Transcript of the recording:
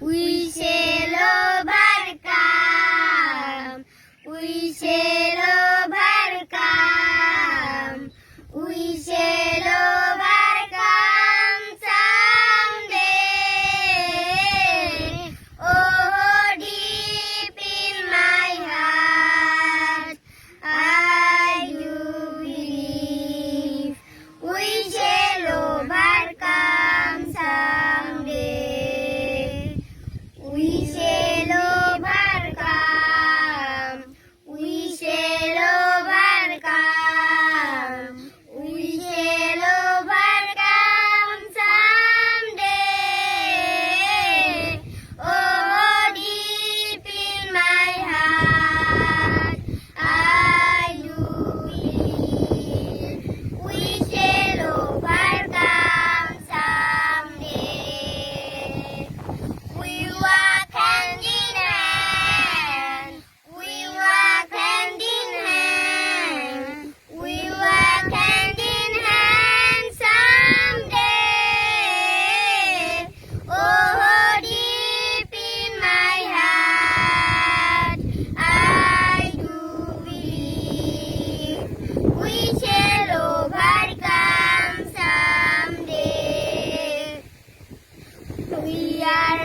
We shall overcome. We shall overcome. We shall overcome someday. Oh, deep in my heart, I do believe we shall overcome someday. We shall overcome. We shall overcome. We shall overcome someday. Oh, deep in my heart, I do believe we shall overcome someday. We walk hand in hand. We walk hand in hand. We walk hand in hand someday. Oh, deep in my heart, I do believe we shall overcome someday. We are